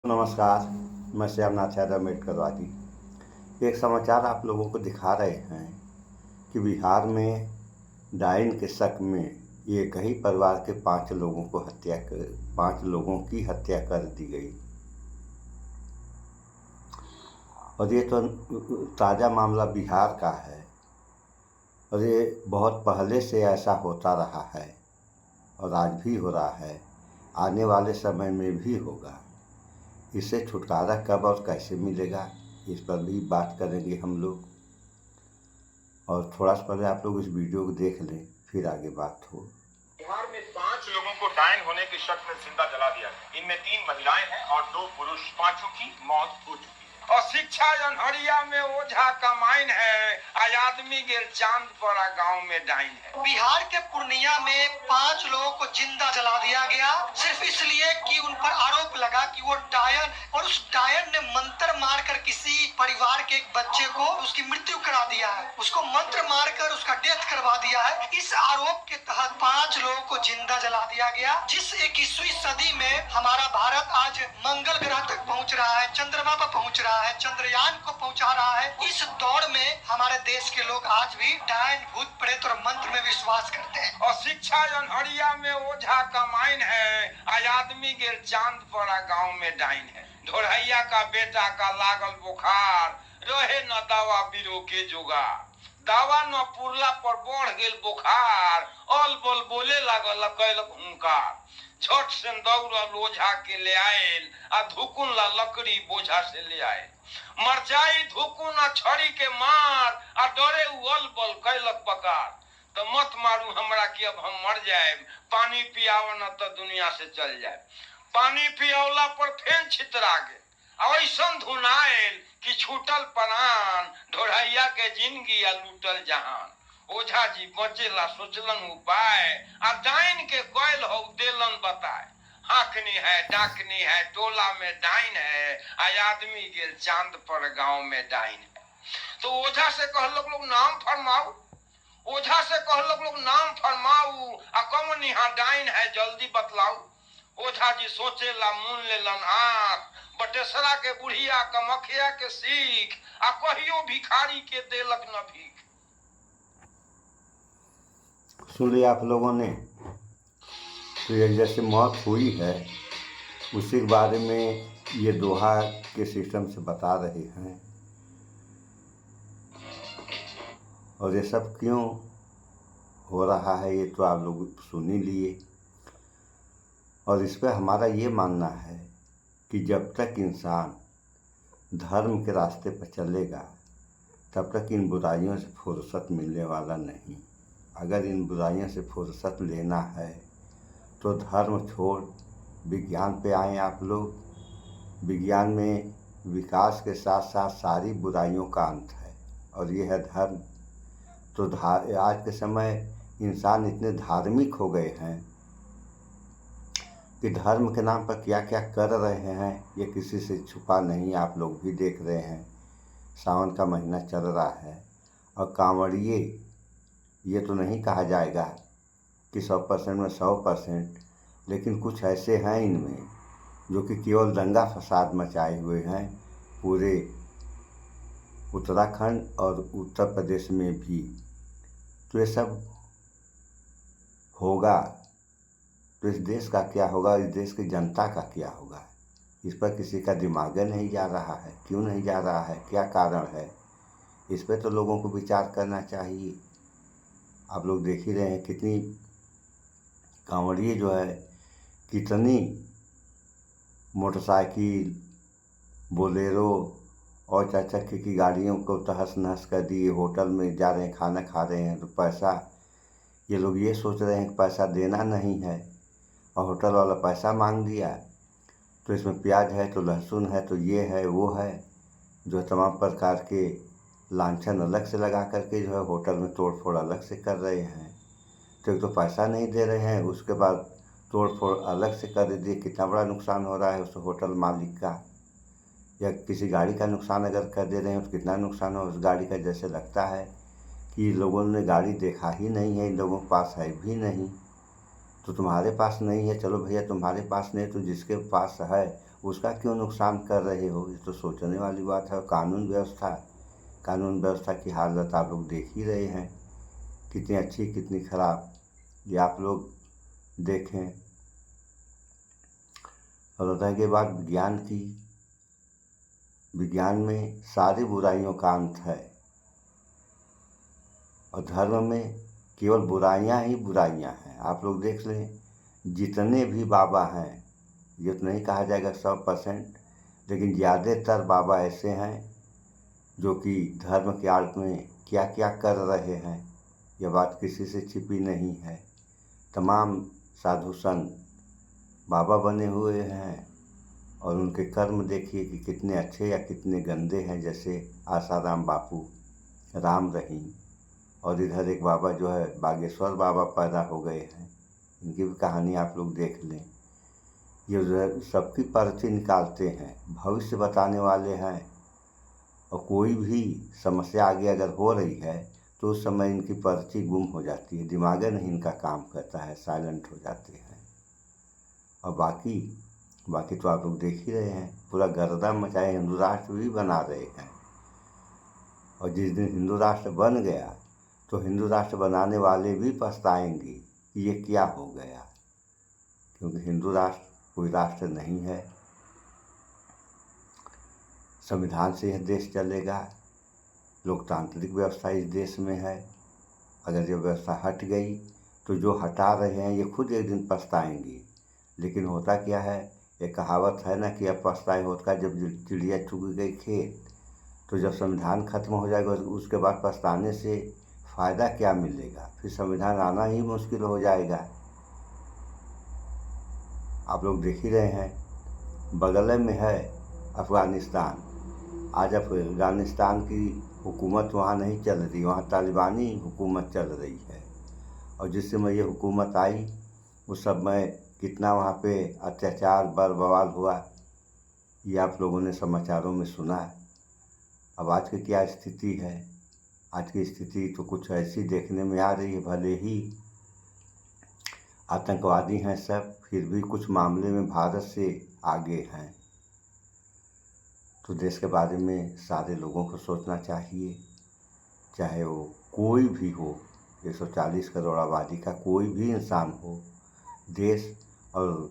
नमस्कार। मैं श्यामनाथ यादव मेटकरवादी। एक समाचार आप लोगों को दिखा रहे हैं कि बिहार में डायन के शक में एक ही परिवार के 5 लोगों की हत्या कर दी गई। और ये तो ताज़ा मामला बिहार का है और ये बहुत पहले से ऐसा होता रहा है और आज भी हो रहा है, आने वाले समय में भी होगा। इससे छुटकारा कब और कैसे मिलेगा, इस पर भी बात करेंगे हम लोग। और थोड़ा सा पहले आप लोग इस वीडियो को देख लें, फिर आगे बात हो। बिहार में 5 लोगों को डायन होने के शक में जिंदा जला दिया गया। इनमें 3 महिलाएं हैं और 2 पुरुष। 5 की मौत हो चुकी है। और शिक्षा अनहरिया में ओझा का माइन है, आज आदमी गेल चांद पड़ा गांव में डाइन है। बिहार के पूर्णिया में 5 लोगों को जिंदा जला दिया गया, सिर्फ इसलिए कि उन पर आरोप लगा कि वो डायन, और उस डायन ने मंत्र मारकर किसी परिवार के एक बच्चे को उसकी मृत्यु करा दिया है, उसको मंत्र मारकर उसका डेथ करवा दिया है। इस आरोप के तहत 5 लोगों को जिंदा जला दिया गया। जिस 21वीं सदी में हमारा भारत आज मंगल ग्रह तक पहुंच रहा है, चंद्रमा पर पहुंच रहा है, चंद्रयान को पहुंचा रहा है, इस दौड़ में हमारे देश के लोग आज भी डायन, भूत प्रेत और मंत्र में विश्वास करते हैं। और शिक्षा अनहरिया में ओझा का माइन है, आज आदमी गेल चांद पड़ा गांव में डाइन है। ढोरैया का बेटा का लागल बुखार, रहे न दवा बीरो के जुगाड़। दवा न पुरला पर बढ़ गेल बुखार, अल बल बोले लागल कैलक हुंकार। झट से दौड़ल ओझा के ले आयल, आ धुकुन ला लकड़ी बोझा से ले आयल। मरचाई धुकुन आ छड़ी के मार, आ डरे अल बल कैलक पकार। तो मत मारू हमरा कि अब हम मर जाए, पानी पियाव न तो दुनिया से चल जाए। पानी पियौला पर फेन छितरा गेल, ऐसन धुनाइल कि छूटल प्राण। ढोरैया के जिंदगी आ लूटल जहान। ओझा जी बचेला सोचलन उपाय, आ डाइन के कैल हो देलन बताए। हाकनी है डाकनी है टोला में डाइन है, आज आदमी गेल चांद पर गांव में डाइन है। तो ओझा से कहलक लोग नाम फरमाऊ, ओझा से कहलक लोग नाम फरमाऊ, आ कौन यहाँ डाइन है जल्दी बतलाऊ। ओझा जी सोचेला मुन लेलन आंख, बटेसरा के बुढ़िया कमखिया के सीख, आ कहियो भिखारी के देलक न भीख। सुन लिया आप लोगों ने। तो ये जैसे मौत हुई है उसी के बारे में ये दोहा के सिस्टम से बता रहे हैं। और ये सब क्यों हो रहा है ये तो आप लोग सुन ही लिए। और इस पर हमारा ये मानना है कि जब तक इंसान धर्म के रास्ते पर चलेगा तब तक इन बुराइयों से फुर्सत मिलने वाला नहीं। अगर इन बुराइयों से फुर्सत लेना है तो धर्म छोड़ विज्ञान पे आएँ आप लोग। विज्ञान में विकास के साथ साथ सारी बुराइयों का अंत है और ये है धर्म। तो आज के समय इंसान इतने धार्मिक हो गए हैं कि धर्म के नाम पर क्या क्या कर रहे हैं ये किसी से छुपा नहीं, आप लोग भी देख रहे हैं। सावन का महीना चल रहा है और कांवड़िए, ये तो नहीं कहा जाएगा कि 100% में 100%, लेकिन कुछ ऐसे हैं इनमें जो कि केवल दंगा फसाद मचाए हुए हैं पूरे उत्तराखंड और उत्तर प्रदेश में भी। तो ये सब होगा तो इस देश का क्या होगा, इस देश की जनता का क्या होगा, इस पर किसी का दिमाग नहीं जा रहा है। क्यों नहीं जा रहा है, क्या कारण है, इस पर तो लोगों को विचार करना चाहिए। आप लोग देख ही रहे हैं कितनी कांवड़िए जो है, कितनी मोटरसाइकिल, बोलेरो और 4 चक्के की गाड़ियों को तहस नहस कर दिए। होटल में जा रहे हैं, खाना खा रहे हैं तो पैसा, ये लोग ये सोच रहे हैं कि पैसा देना नहीं है और होटल वाला पैसा मांग दिया। तो इसमें प्याज है तो लहसुन है तो ये है वो है, जो तमाम प्रकार के लांछन अलग से लगा करके जो है होटल में तोड़ फोड़ अलग से कर रहे हैं। तो एक तो पैसा नहीं दे रहे हैं, उसके बाद तोड़ फोड़ अलग से कर दिए। कितना बड़ा नुकसान हो रहा है उस होटल मालिक का। या किसी गाड़ी का नुकसान अगर कर दे रहे हैं तो कितना नुकसान हो उस गाड़ी का। जैसे लगता है कि लोगों ने गाड़ी देखा ही नहीं है, इन लोगों के पास है भी नहीं। तो तुम्हारे पास नहीं है, चलो भैया तुम्हारे पास नहीं, तो जिसके पास है उसका क्यों नुकसान कर रहे हो? ये तो सोचने वाली बात है। कानून व्यवस्था की हालत आप लोग देख ही रहे हैं, कितनी अच्छी कितनी खराब, ये आप लोग देखें। और रह गई बात विज्ञान की, विज्ञान में सारी बुराइयों का अंत है और धर्म में केवल बुराइयां ही बुराइयां हैं। आप लोग देख लें, जितने भी बाबा हैं, ये तो नहीं कहा जाएगा 100%, लेकिन ज़्यादातर बाबा ऐसे हैं जो कि धर्म के आड़ में क्या क्या कर रहे हैं, यह बात किसी से छिपी नहीं है। तमाम साधु संत बाबा बने हुए हैं और उनके कर्म देखिए कि कितने अच्छे या कितने गंदे हैं। जैसे आसाराम बापू, राम रहीम, और इधर एक बाबा जो है बागेश्वर बाबा पैदा हो गए हैं, इनकी भी कहानी आप लोग देख लें। ये जो है सबकी पर्ची निकालते हैं, भविष्य बताने वाले हैं, और कोई भी समस्या आगे अगर हो रही है तो उस समय इनकी पर्ची गुम हो जाती है, दिमाग नहीं इनका काम करता है, साइलेंट हो जाते हैं। और बाकी तो आप लोग देख ही रहे हैं, पूरा गर्दा मचाए हिंदू राष्ट्र भी बना रहे हैं। और जिस दिन हिंदू राष्ट्र बन गया तो हिंदू राष्ट्र बनाने वाले भी पछताएंगे कि ये क्या हो गया, क्योंकि हिंदू राष्ट्र कोई राष्ट्र नहीं है। संविधान से यह देश चलेगा, लोकतांत्रिक व्यवस्था इस देश में है। अगर ये व्यवस्था हट गई तो जो हटा रहे हैं ये खुद एक दिन पछताएंगे। लेकिन होता क्या है, एक कहावत है ना कि अब पछताए होता जब चिड़िया चुग गई खेत। तो जब संविधान खत्म हो जाएगा उसके बाद पछताने से फ़ायदा क्या मिलेगा, फिर संविधान आना ही मुश्किल हो जाएगा। आप लोग देख ही रहे हैं, बगल में है अफ़गानिस्तान। आज अफ़गानिस्तान की हुकूमत वहाँ नहीं चल रही, वहाँ तालिबानी हुकूमत चल रही है। और जिस समय ये हुकूमत आई उस समय कितना वहाँ पे अत्याचार बवाल हुआ, ये आप लोगों ने समाचारों में सुना। अब आज की क्या स्थिति है, आज की स्थिति तो कुछ ऐसी देखने में आ रही है। भले ही आतंकवादी हैं सब, फिर भी कुछ मामले में भारत से आगे हैं। तो देश के बारे में सारे लोगों को सोचना चाहिए, चाहे वो कोई भी हो, 140 करोड़ आबादी का कोई भी इंसान हो। देश और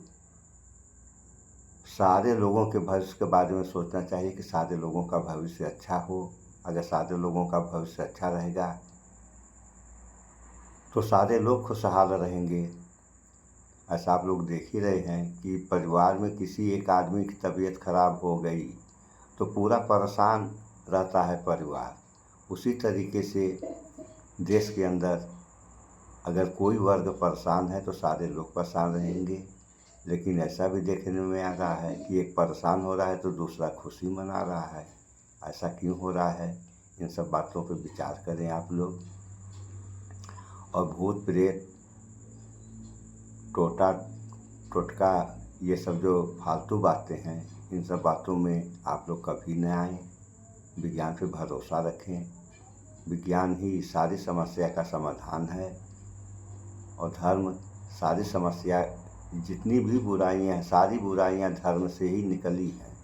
सारे लोगों के भविष्य के बारे में सोचना चाहिए कि सारे लोगों का भविष्य अच्छा हो। अगर सारे लोगों का भविष्य अच्छा रहेगा तो सारे लोग खुशहाल रहेंगे। ऐसा आप लोग देख ही रहे हैं कि परिवार में किसी एक आदमी की तबीयत खराब हो गई तो पूरा परेशान रहता है परिवार। उसी तरीके से देश के अंदर अगर कोई वर्ग परेशान है तो सारे लोग परेशान रहेंगे। लेकिन ऐसा भी देखने में आ रहा है कि एक परेशान हो रहा है तो दूसरा खुशी मना रहा है। ऐसा क्यों हो रहा है, इन सब बातों पर विचार करें आप लोग। और भूत प्रेत टोटका ये सब जो फालतू बातें हैं, इन सब बातों में आप लोग कभी न आएँ। विज्ञान पे भरोसा रखें, विज्ञान ही सारी समस्या का समाधान है। और धर्म सारी समस्या, जितनी भी बुराइयां हैं सारी बुराइयां धर्म से ही निकली हैं।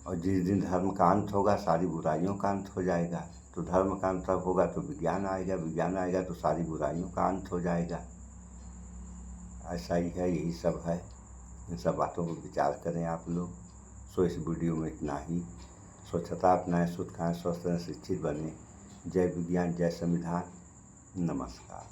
और जिस दिन धर्म का अंत होगा सारी बुराइयों का अंत हो जाएगा। तो धर्म का अंत होगा तो विज्ञान आएगा, विज्ञान आएगा तो सारी बुराइयों का अंत हो जाएगा। ऐसा ही है, यही सब है। इन सब बातों पर विचार करें आप लोग। सो इस वीडियो में इतना ही। स्वच्छता अपनाएं, शुद्ध खाएं, स्वस्थ रहें, शिक्षित बने। जय विज्ञान, जय संविधान। नमस्कार।